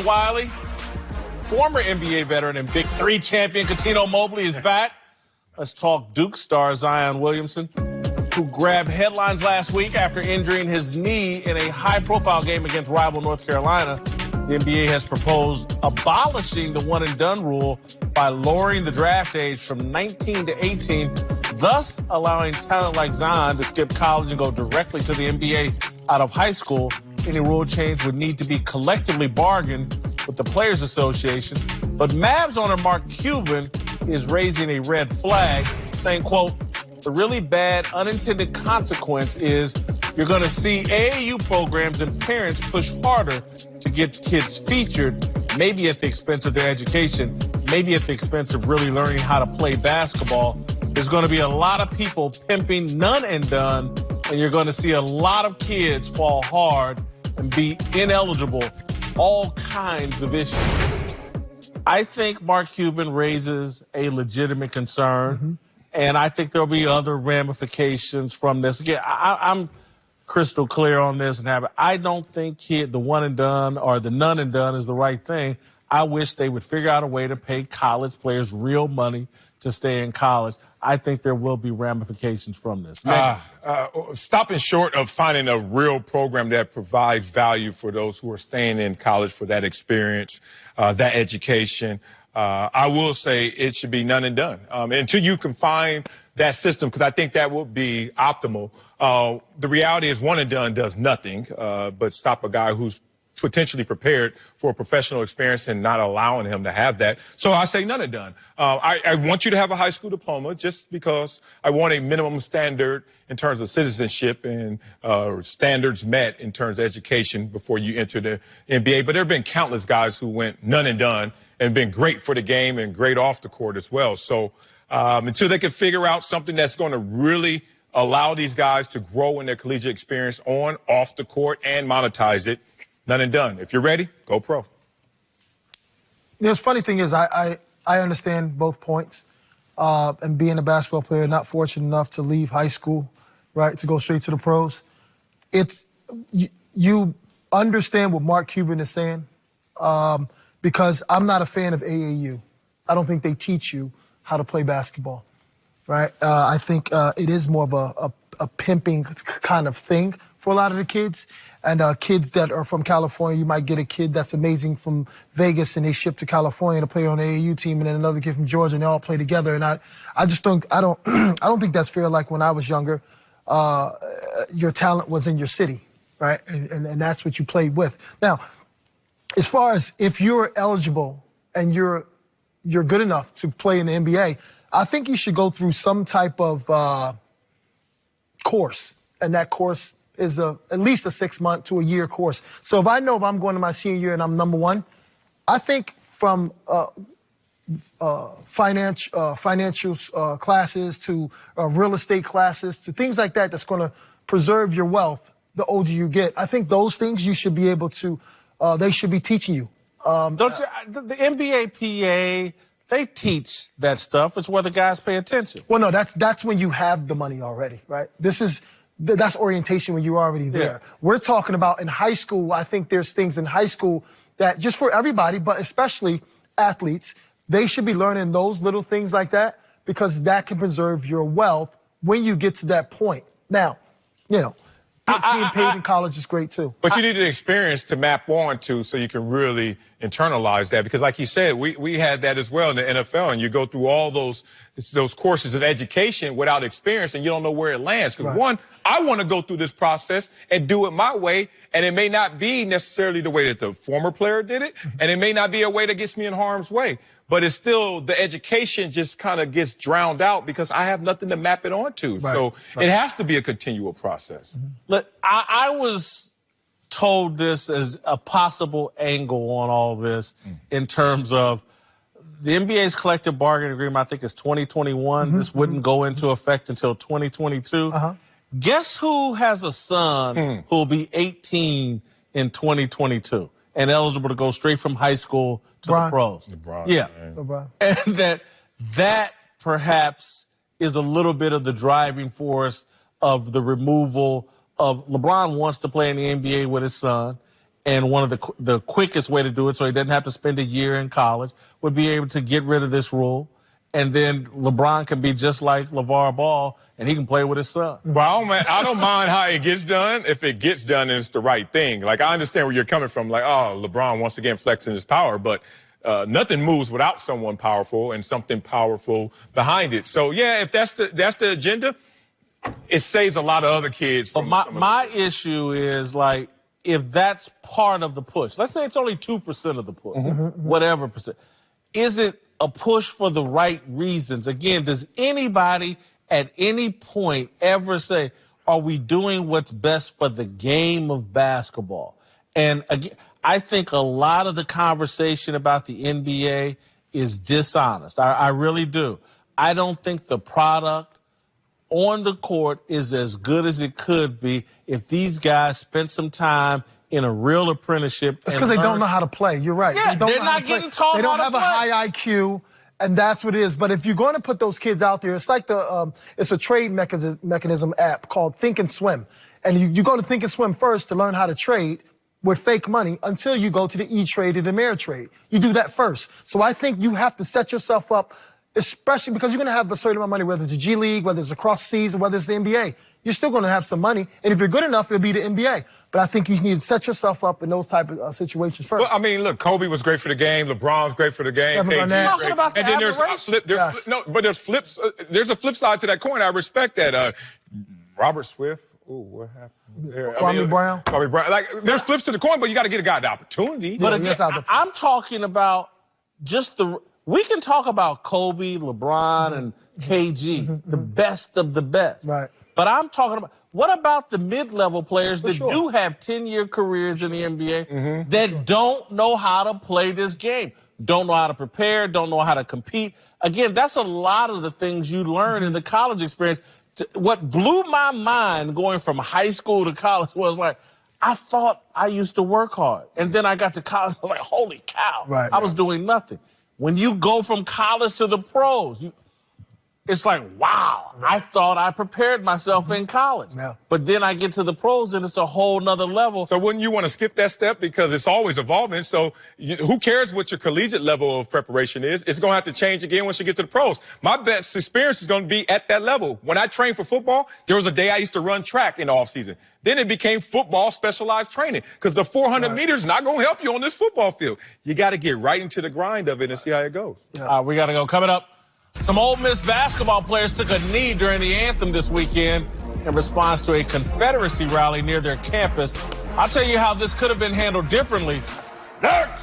Wiley. Former NBA veteran and Big Three champion Cuttino Mobley is back. Let's talk Duke star Zion Williamson, who grabbed headlines last week after injuring his knee in a high-profile game against rival North Carolina. The NBA has proposed abolishing the one-and-done rule by lowering the draft age from 19 to 18, thus allowing talent like Zion to skip college and go directly to the NBA out of high school. Any rule change would need to be collectively bargained with the Players Association. But Mavs owner Mark Cuban is raising a red flag, saying, quote, the really bad unintended consequence is you're going to see AAU programs and parents push harder to get kids featured, maybe at the expense of their education, maybe at the expense of really learning how to play basketball. There's going to be a lot of people pimping none and done, and you're going to see a lot of kids fall hard and be ineligible, all kinds of issues. I think Mark Cuban raises a legitimate concern, and I think there'll be other ramifications from this. Again, I'm crystal clear on this, and I don't think the one and done or the none and done is the right thing. I wish they would figure out a way to pay college players real money to stay in college. I think there will be ramifications from this. Stopping short of finding a real program that provides value for those who are staying in college for that experience, that education, I will say it should be none and done. Until you can find that system, because I think that would be optimal. The reality is one and done does nothing but stop a guy who's potentially prepared for a professional experience and not allowing him to have that. So I say none and done. I want you to have a high school diploma just because I want a minimum standard in terms of citizenship and standards met in terms of education before you enter the NBA. But there have been countless guys who went none and done and been great for the game and great off the court as well. So until they can figure out something that's going to really allow these guys to grow in their collegiate experience on, off the court, and monetize it, none and done. If you're ready, go pro. The funny thing is I understand both points. And being a basketball player, not fortunate enough to leave high school, right, to go straight to the pros. You understand what Mark Cuban is saying because I'm not a fan of AAU. I don't think they teach you how to play basketball, right? I think it is more of a pimping kind of thing for a lot of the kids. And kids that are from California, you might get a kid that's amazing from Vegas and they ship to California to play on the AAU team, and then another kid from Georgia, and they all play together. And I just don't I don't think that's fair. Like when I was younger, your talent was in your city, right? And that's what you played with. Now, as far as if you're eligible and you're good enough to play in the NBA, I think you should go through some type of course, and that course is at least a 6-month to a year course. So if I know if I'm going to my senior year and I'm number one, I think from financial classes to real estate classes to things like that that's going to preserve your wealth the older you get. I think those things you should be able to, they should be teaching you. The NBA PA, they teach that stuff. It's where the guys pay attention. Well, no, that's when you have the money already, right? That's orientation when you're already there. Yeah. We're talking about in high school. I think there's things in high school that just for everybody, but especially athletes, they should be learning those little things like that because that can preserve your wealth when you get to that point. Now, you know, being paid in college is great too. But you need the experience to map on to so you can really internalize that. Because like you said, we had that as well in the NFL, and you go through all those courses of education without experience, and you don't know where it lands. Because one, I want to go through this process and do it my way, and it may not be necessarily the way that the former player did it, and it may not be a way that gets me in harm's way. But it's still, the education just kind of gets drowned out because I have nothing to map it onto. Right. So it has to be a continual process. Look, I was told this as a possible angle on all this in terms of the NBA's collective bargaining agreement, I think, is 2021. This wouldn't go into effect until 2022. Guess who has a son who will be 18 in 2022? And eligible to go straight from high school to the pros. LeBron. And that perhaps is a little bit of the driving force of the removal of LeBron wants to play in the NBA with his son. And one of the quickest way to do it, so he doesn't have to spend a year in college, would be able to get rid of this rule. And then LeBron can be just like LeVar Ball, and he can play with his son. Well, I don't mind how it gets done if it gets done and it's the right thing. Like, I understand where you're coming from. Like, oh, LeBron once again flexing his power, but nothing moves without someone powerful and something powerful behind it. So, yeah, if that's the agenda, it saves a lot of other kids. But my issue is, like, if that's part of the push, let's say it's only 2% of the push, whatever percent, is it a push for the right reasons? Again, does anybody at any point ever say, are we doing what's best for the game of basketball? And again, I think a lot of the conversation about the NBA is dishonest. I really do. I don't think the product on the court is as good as it could be if these guys spent some time in a real apprenticeship. It's because they don't know how to play. You're right. Yeah, they're not getting taught how to play. They don't have a high IQ, and that's what it is. But if you're going to put those kids out there, it's like it's a trade mechanism app called Think and Swim. And you go to Think and Swim first to learn how to trade with fake money until you go to the E-Trade or the Ameritrade. You do that first. So I think you have to set yourself up, especially because you're going to have a certain amount of money, whether it's the G League, whether it's across seas, or whether it's the NBA. You're still going to have some money, and if you're good enough, it'll be the NBA. But I think you need to set yourself up in those type of situations first. Well, I mean, look, Kobe was great for the game. LeBron's great for the game. Talking about the there's flips. There's a flip side to that coin. I respect that. Robert Swift. Ooh, what happened there? Kwame Brown. Like, there's flips to the coin, but you got to get a guy the opportunity. But again, I'm talking about just we can talk about Kobe, LeBron, and KG, the best of the best. Right. But I'm talking about, what about the mid-level players that do have 10-year careers in the NBA that don't know how to play this game, don't know how to prepare, don't know how to compete? Again, that's a lot of the things you learn in the college experience. What blew my mind going from high school to college was like, I thought I used to work hard. And then I got to college, I was like, holy cow, I was doing nothing. When you go from college to the pros, it's like, wow, I thought I prepared myself in college. Yeah. But then I get to the pros, and it's a whole nother level. So wouldn't you want to skip that step? Because it's always evolving. So who cares what your collegiate level of preparation is? It's going to have to change again once you get to the pros. My best experience is going to be at that level. When I trained for football, there was a day I used to run track in the offseason. Then it became football specialized training because the 400 meters is not going to help you on this football field. You got to get right into the grind of it and see how it goes. We got to go. Coming up, some Ole Miss basketball players took a knee during the anthem this weekend in response to a Confederacy rally near their campus. I'll tell you how this could have been handled differently. Next!